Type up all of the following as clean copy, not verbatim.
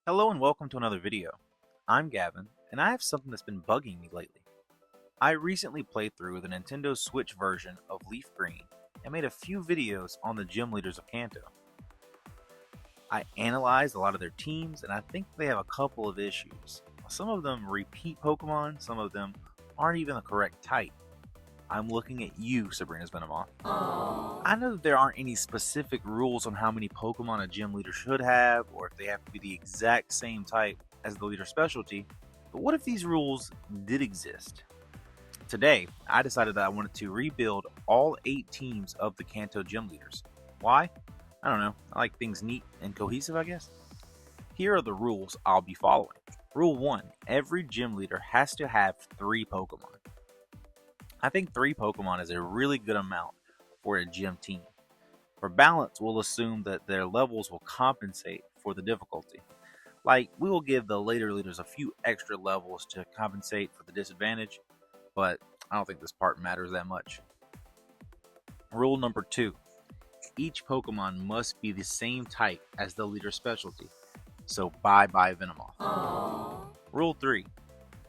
Hello and welcome to another video. I'm Gavin, and I have something that's been bugging me lately. I recently played through the Nintendo Switch version of Leaf Green and made a few videos on the gym leaders of Kanto. I analyzed a lot of their teams, and I think they have a couple of issues. Some of them repeat Pokemon, some of them aren't even the correct type. I'm looking at you, Sabrina's Venomoth. I know that there aren't any specific rules on how many Pokemon a gym leader should have, or if they have to be the exact same type as the leader's specialty, but what if these rules did exist? Today, I decided that I wanted to rebuild all 8 teams of the Kanto Gym Leaders. Why? I don't know. I like things neat and cohesive, I guess. Here are the rules I'll be following. Rule 1. Every gym leader has to have 3 Pokemon. I think 3 Pokemon is a really good amount for a gym team. For balance, we'll assume that their levels will compensate for the difficulty. Like, we will give the later leaders a few extra levels to compensate for the disadvantage, but I don't think this part matters that much. Rule number 2. Each Pokemon must be the same type as the leader's specialty, so bye-bye Venomoth. Rule 3.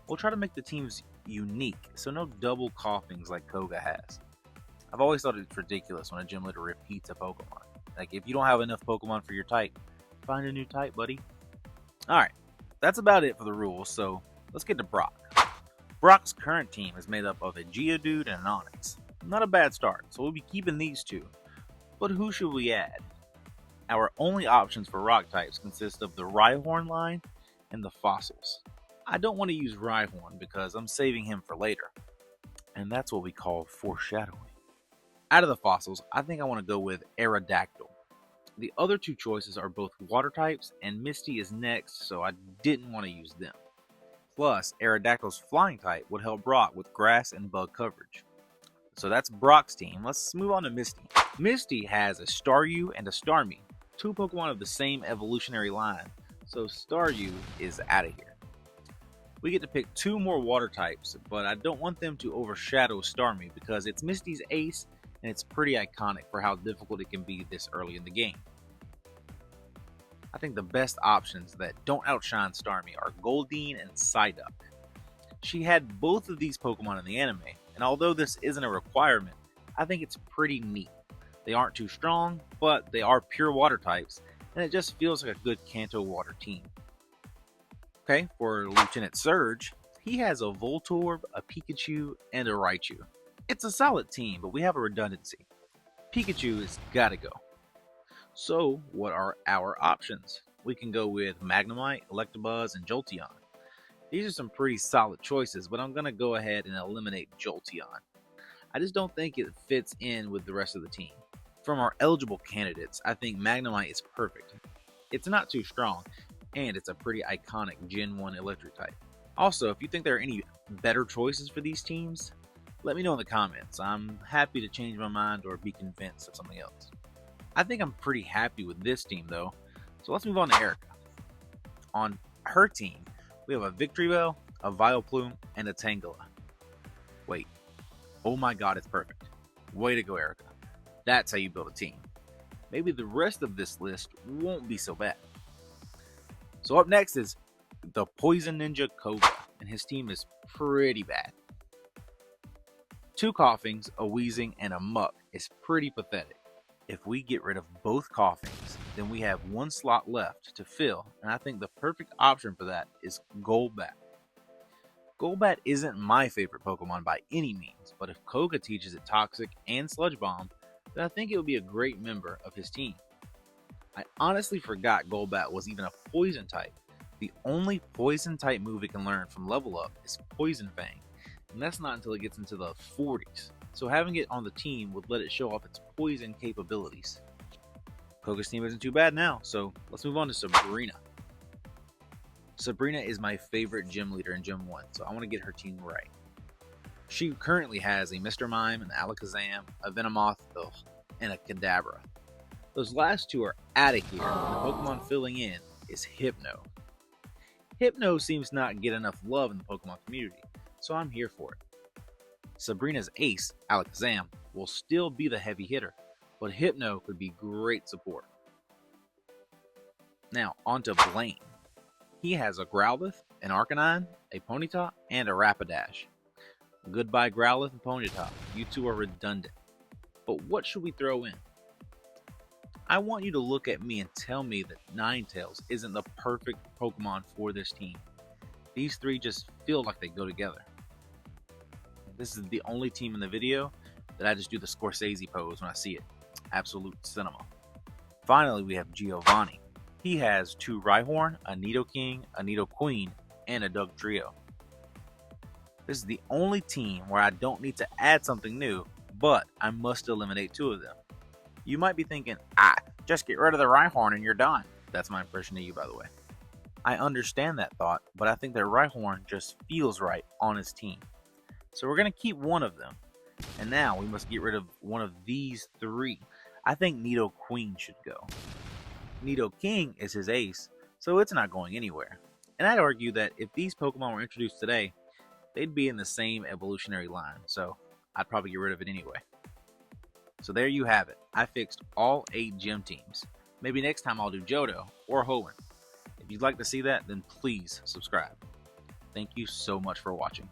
We'll try to make the teams unique, so no double coughings like Koga has. I've always thought it's ridiculous when a gym leader repeats a Pokemon. Like, if you don't have enough Pokemon for your type, find a new type, buddy. Alright, that's about it for the rules, so let's get to Brock. Brock's current team is made up of a Geodude and an Onix. Not a bad start, so we'll be keeping these two. But who should we add? Our only options for rock types consist of the Rhyhorn line and the fossils. I don't want to use Rhyhorn because I'm saving him for later, and that's what we call foreshadowing. Out of the fossils, I think I want to go with Aerodactyl. The other 2 choices are both water types, and Misty is next, so I didn't want to use them. Plus, Aerodactyl's flying type would help Brock with grass and bug coverage. So that's Brock's team. Let's move on to Misty. Misty has a Staryu and a Starmie, 2 Pokemon of the same evolutionary line, so Staryu is out of here. We get to pick 2 more water types, but I don't want them to overshadow Starmie because it's Misty's ace and it's pretty iconic for how difficult it can be this early in the game. I think the best options that don't outshine Starmie are Goldeen and Psyduck. She had both of these Pokemon in the anime, and although this isn't a requirement, I think it's pretty neat. They aren't too strong, but they are pure water types, and it just feels like a good Kanto water team. Okay, for Lieutenant Surge, he has a Voltorb, a Pikachu, and a Raichu. It's a solid team, but we have a redundancy. Pikachu has gotta go. So, what are our options? We can go with Magnemite, Electabuzz, and Jolteon. These are some pretty solid choices, but I'm gonna go ahead and eliminate Jolteon. I just don't think it fits in with the rest of the team. From our eligible candidates, I think Magnemite is perfect. It's not too strong, and it's a pretty iconic Gen 1 electric type. Also, if you think there are any better choices for these teams, let me know in the comments. I'm happy to change my mind or be convinced of something else. I think I'm pretty happy with this team though, so let's move on to Erika. On her team, we have a Victreebel, a Vileplume, and a Tangela. Wait, oh my god, it's perfect. Way to go, Erika. That's how you build a team. Maybe the rest of this list won't be so bad. So up next is the Poison Ninja Koga, and his team is pretty bad. 2 coughings, a wheezing, and a muck is pretty pathetic. If we get rid of both coughings, then we have 1 slot left to fill, and I think the perfect option for that is Golbat. Golbat isn't my favorite Pokemon by any means, but if Koga teaches it Toxic and Sludge Bomb, then I think it would be a great member of his team. I honestly forgot Golbat was even a poison type. The only poison type move it can learn from level up is Poison Fang, and that's not until it gets into the 40s, so having it on the team would let it show off its poison capabilities. Koga's team isn't too bad now, so let's move on to Sabrina. Sabrina is my favorite gym leader in Gym 1, so I want to get her team right. She currently has a Mr. Mime, an Alakazam, a Venomoth, and a Kadabra. Those last 2 are out of here, and the Pokemon filling in is Hypno. Hypno seems to not get enough love in the Pokemon community, so I'm here for it. Sabrina's ace, Alakazam, will still be the heavy hitter, but Hypno could be great support. Now, on to Blaine. He has a Growlithe, an Arcanine, a Ponyta, and a Rapidash. Goodbye Growlithe and Ponyta, you two are redundant. But what should we throw in? I want you to look at me and tell me that Ninetales isn't the perfect Pokemon for this team. These three just feel like they go together. This is the only team in the video that I just do the Scorsese pose when I see it. Absolute cinema. Finally, we have Giovanni. He has 2 Rhyhorn, a Nidoking, a Nidoqueen, and a Dugtrio. This is the only team where I don't need to add something new, but I must eliminate 2 of them. You might be thinking, just get rid of the Rhyhorn and you're done. That's my impression of you, by the way. I understand that thought, but I think that Rhyhorn just feels right on his team. So we're going to keep one of them. And now we must get rid of one of these 3. I think Nidoqueen should go. Nidoking is his ace, so it's not going anywhere. And I'd argue that if these Pokemon were introduced today, they'd be in the same evolutionary line, so I'd probably get rid of it anyway. So there you have it. I fixed all 8 gym teams. Maybe next time I'll do Johto or Hoenn. If you'd like to see that, then please subscribe. Thank you so much for watching.